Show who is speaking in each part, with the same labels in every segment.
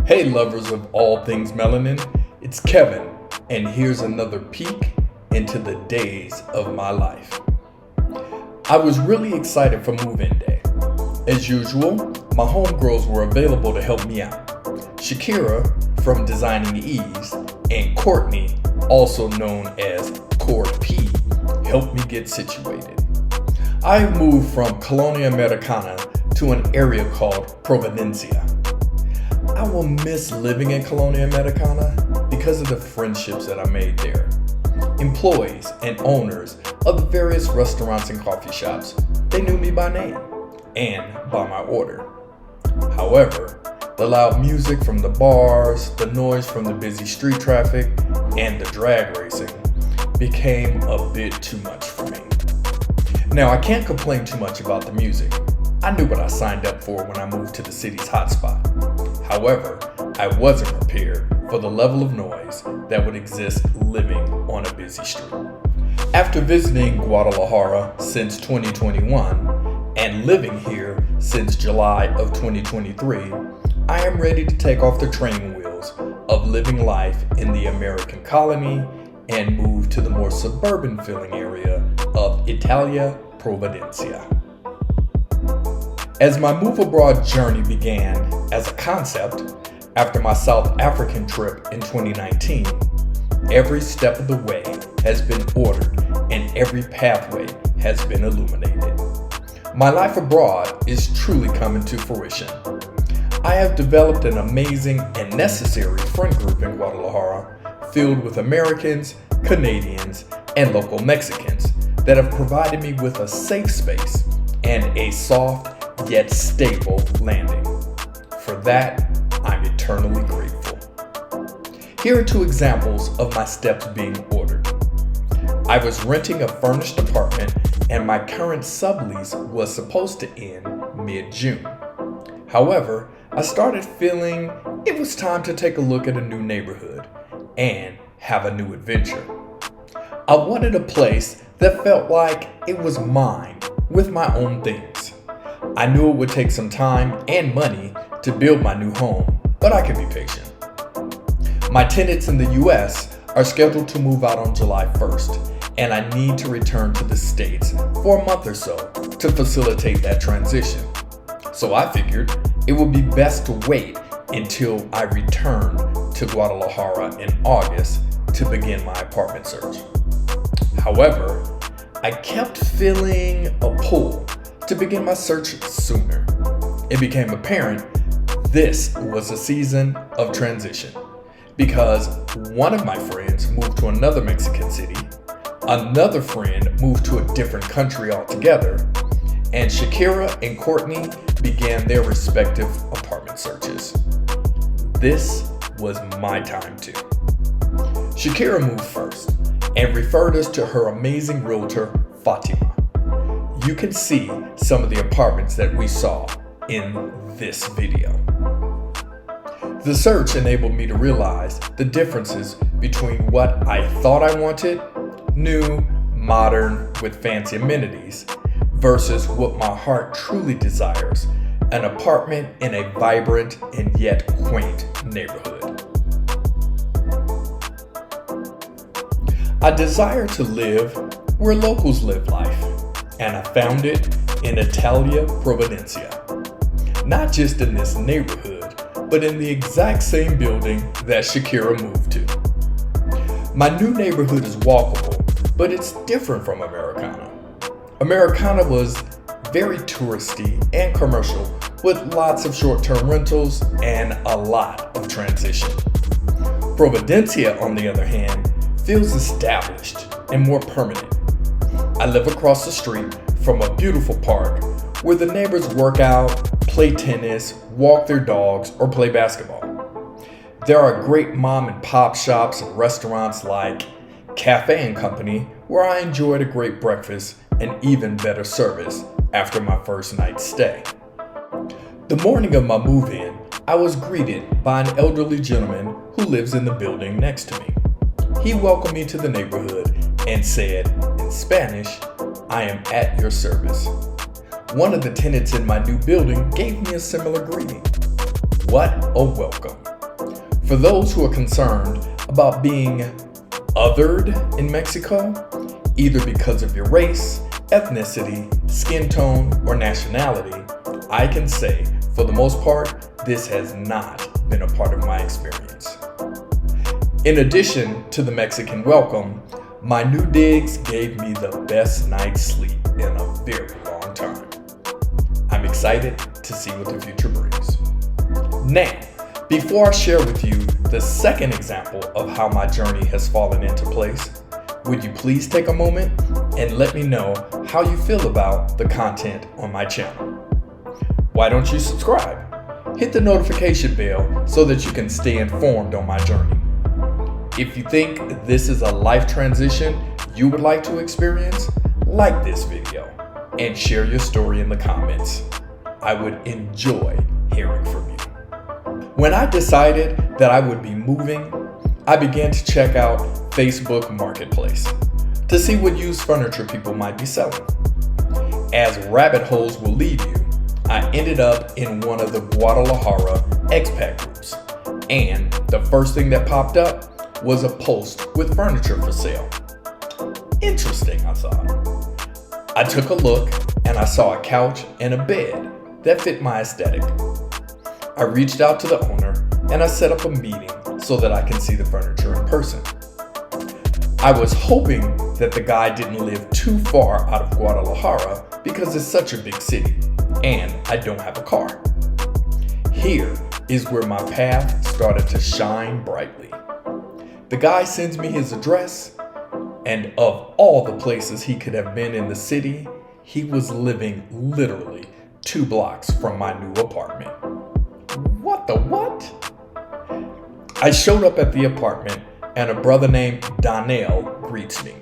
Speaker 1: Hey lovers of all things melanin, it's Kevin, and here's another peek into the days of my life. I was really excited for move-in day. As usual, my homegirls were available to help me out. Shakira from Designing Ease and Courtney, also known as Court P, helped me get situated. I moved from Colonia Americana to an area called Providencia. I will miss living in Colonia Americana because of the friendships that I made there. Employees and owners of the various restaurants and coffee shops, they knew me by name and by my order. However, the loud music from the bars, the noise from the busy street traffic, and the drag racing became a bit too much for me. Now, I can't complain too much about the music. I knew what I signed up for when I moved to the city's hotspot. However, I wasn't prepared for the level of noise that would exist living on a busy street. After visiting Guadalajara since 2021 and living here since July of 2023, I am ready to take off the training wheels of living life in the American colony and move to the more suburban feeling area of Italia Providencia. As my move abroad journey began as a concept after my South African trip in 2019, every step of the way has been ordered and every pathway has been illuminated. My life abroad is truly coming to fruition. I have developed an amazing and necessary friend group in Guadalajara filled with Americans, Canadians, and local Mexicans that have provided me with a safe space and a soft yet stable landing. For that, I'm eternally grateful. Here are two examples of my steps being ordered. I was renting a furnished apartment and my current sublease was supposed to end mid-June. However, I started feeling it was time to take a look at a new neighborhood and have a new adventure. I wanted a place that felt like it was mine with my own things. I knew it would take some time and money to build my new home, but I could be patient. My tenants in the US are scheduled to move out on July 1st, and I need to return to the States for a month or so to facilitate that transition. So I figured it would be best to wait until I return to Guadalajara in August to begin my apartment search. However, I kept feeling a pull to begin my search sooner. It became apparent this was a season of transition because one of my friends moved to another Mexican city, another friend moved to a different country altogether, and Shakira and Courtney began their respective apartment searches. This was my time too. Shakira moved first and referred us to her amazing realtor, Fatima. You can see some of the apartments that we saw in this video. The search enabled me to realize the differences between what I thought I wanted, new, modern, with fancy amenities, versus what my heart truly desires, an apartment in a vibrant and yet quaint neighborhood. I desire to live where locals live life, and I found it in Italia Providencia. Not just in this neighborhood, but in the exact same building that Shakira moved to. My new neighborhood is walkable, but it's different from Americana. Americana was very touristy and commercial, with lots of short-term rentals and a lot of transition. Providencia, on the other hand, feels established and more permanent. I live across the street from a beautiful park where the neighbors work out, play tennis, walk their dogs, or play basketball. There are great mom and pop shops and restaurants like Cafe and Company where I enjoyed a great breakfast and even better service after my first night's stay. The morning of my move-in, I was greeted by an elderly gentleman who lives in the building next to me. He welcomed me to the neighborhood and said, in Spanish, "I am at your service." One of the tenants in my new building gave me a similar greeting. What a welcome. For those who are concerned about being othered in Mexico, either because of your race, ethnicity, skin tone, or nationality, I can say, for the most part, this has not been a part of my experience. In addition to the Mexican welcome, my new digs gave me the best night's sleep in a very long time. I'm excited to see what the future brings. Now, before I share with you the second example of how my journey has fallen into place, would you please take a moment and let me know how you feel about the content on my channel? Why don't you subscribe? Hit the notification bell so that you can stay informed on my journey. If you think this is a life transition you would like to experience, like this video and share your story in the comments. I would enjoy hearing from you. When I decided that I would be moving, I began to check out Facebook Marketplace to see what used furniture people might be selling. As rabbit holes will lead you, I ended up in one of the Guadalajara expat groups, and the first thing that popped up was a post with furniture for sale. Interesting, I thought. I took a look and I saw a couch and a bed that fit my aesthetic. I reached out to the owner and I set up a meeting so that I can see the furniture in person. I was hoping that the guy didn't live too far out of Guadalajara because it's such a big city and I don't have a car. Here is where my path started to shine brightly. The guy sends me his address, and of all the places he could have been in the city, he was living literally 2 blocks from my new apartment. What the what? I showed up at the apartment and a brother named Donnell greets me.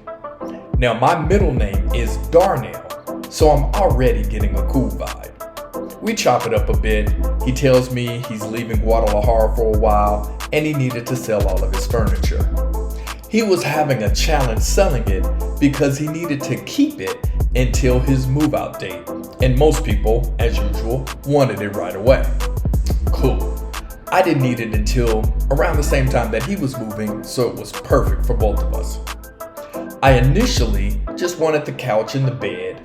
Speaker 1: Now my middle name is Darnell, so I'm already getting a cool vibe. We chop it up a bit. He tells me he's leaving Guadalajara for a while and he needed to sell all of his furniture. He was having a challenge selling it because he needed to keep it until his move out date, and most people, as usual, wanted it right away. Cool. I didn't need it until around the same time that he was moving, so it was perfect for both of us. I initially just wanted the couch and the bed,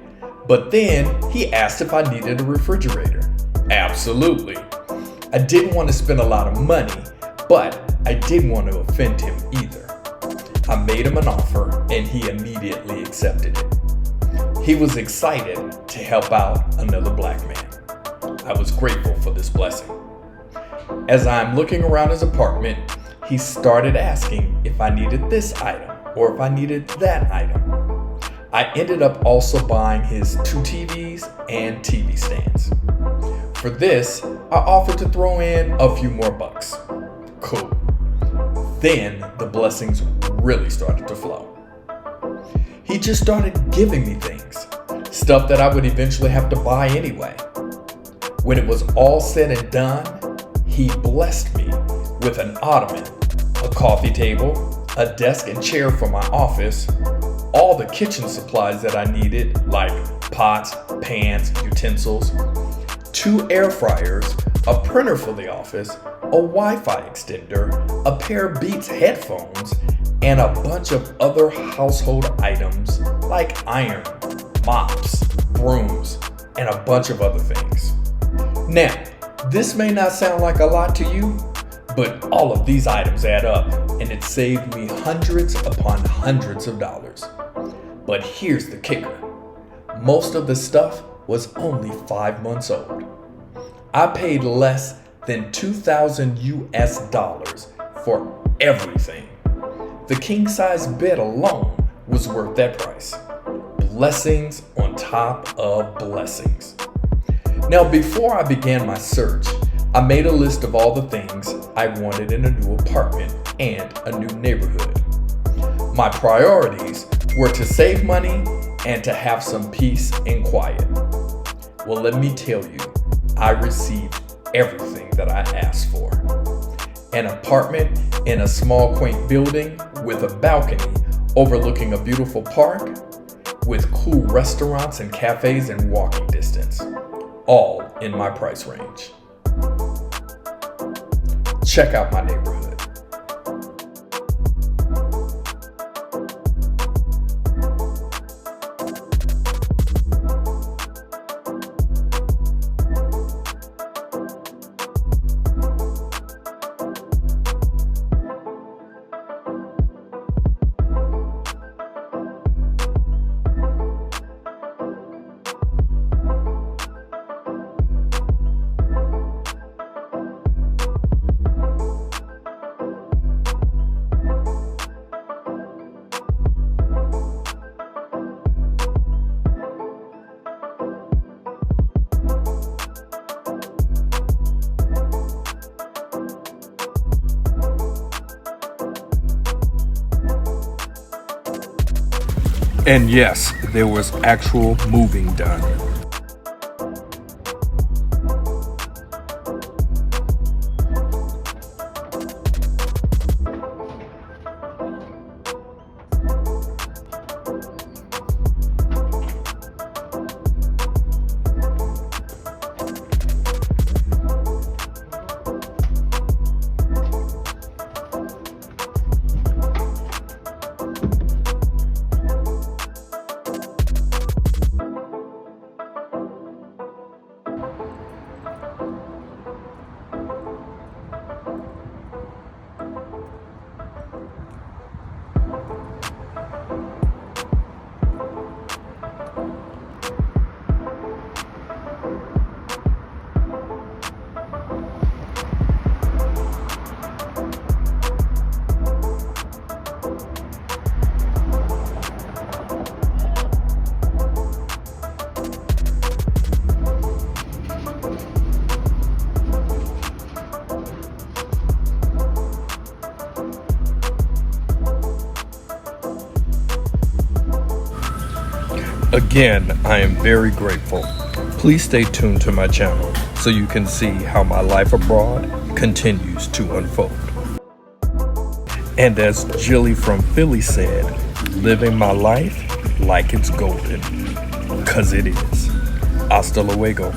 Speaker 1: but then he asked if I needed a refrigerator. Absolutely. I didn't want to spend a lot of money, but I didn't want to offend him either. I made him an offer and he immediately accepted it. He was excited to help out another black man. I was grateful for this blessing. As I'm looking around his apartment, he started asking if I needed this item or if I needed that item. I ended up also buying his 2 TVs and TV stands. For this, I offered to throw in a few more bucks. Cool. Then the blessings really started to flow. He just started giving me things, stuff that I would eventually have to buy anyway. When it was all said and done, he blessed me with an ottoman, a coffee table, a desk and chair for my office, all the kitchen supplies that I needed, like pots, pans, utensils, 2 air fryers, a printer for the office, a Wi-Fi extender, a pair of Beats headphones, and a bunch of other household items like iron, mops, brooms, and a bunch of other things. Now, this may not sound like a lot to you, but all of these items add up, and it saved me hundreds upon hundreds of dollars. But here's the kicker. Most of the stuff was only 5 months old. I paid less than $2,000 for everything. The king-size bed alone was worth that price. Blessings on top of blessings. Now, before I began my search, I made a list of all the things I wanted in a new apartment and a new neighborhood. My priorities were to save money and to have some peace and quiet. Well, let me tell you, I received everything that I asked for. An apartment in a small, quaint building with a balcony overlooking a beautiful park with cool restaurants and cafes in walking distance, all in my price range. Check out my neighborhood. And yes, there was actual moving done. Again, I am very grateful. Please stay tuned to my channel so you can see how my life abroad continues to unfold. And as Jilly from Philly said, living my life like it's golden. 'Cause it is. Hasta luego.